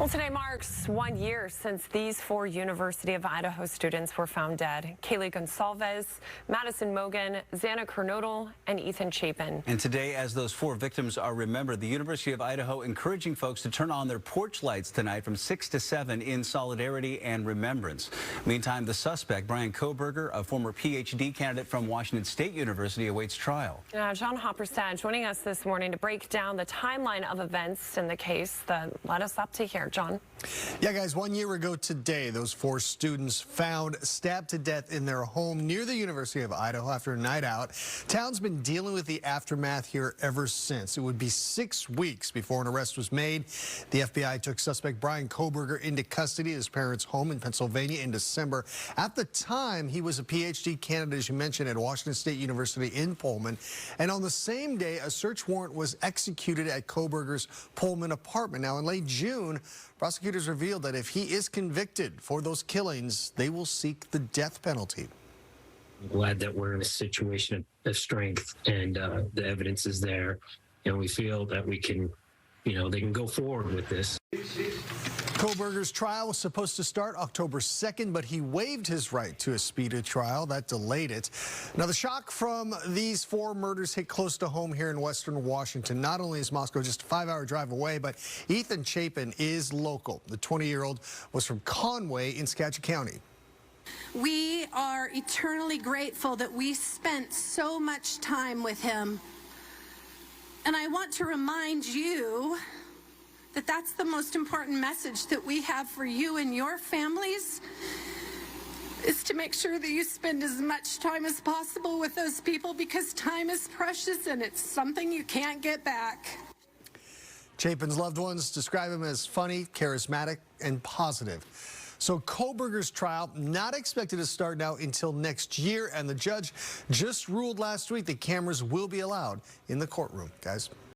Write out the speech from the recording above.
Well, today marks 1 year since these 4 University of Idaho students were found dead. Kaylee Gonsalves, Madison Mogan, Xana Kernodle, and Ethan Chapin. And today, as those 4 victims are remembered, the University of Idaho encouraging folks to turn on their porch lights tonight from 6 to 7 in solidarity and remembrance. Meantime, the suspect, Bryan Kohberger, a former PhD candidate from Washington State University, awaits trial. John Hopperstad joining us this morning to break down the timeline of events in the case that led us up to here. John? Yeah, guys, 1 year ago today, those 4 students found stabbed to death in their home near the University of Idaho after a night out. Town's been dealing with the aftermath here ever since. It would be 6 weeks before an arrest was made. The FBI took suspect Bryan Kohberger into custody at his parents' home in Pennsylvania in December. At the time, he was a PhD candidate, as you mentioned, at Washington State University in Pullman. And on the same day, a search warrant was executed at Kohberger's Pullman apartment. Now, in late June, prosecutors revealed that if he is convicted for those killings, they will seek the death penalty. I'm glad that we're in a situation of strength and the evidence is there, and we feel that we can, they can go forward with this. Kohberger's trial was supposed to start October 2nd, but he waived his right to a speedy trial. That delayed it. Now, the shock from these 4 murders hit close to home here in western Washington. Not only is Moscow just a 5-hour drive away, but Ethan Chapin is local. The 20-year-old was from Conway in Skagit County. We are eternally grateful that we spent so much time with him. And I want to remind you that that's the most important message that we have for you and your families, is to make sure that you spend as much time as possible with those people, because time is precious and it's something you can't get back. Chapin's loved ones describe him as funny, charismatic, and positive. So Kohberger's trial not expected to start now until next year, and the judge just ruled last week that cameras will be allowed in the courtroom. Guys.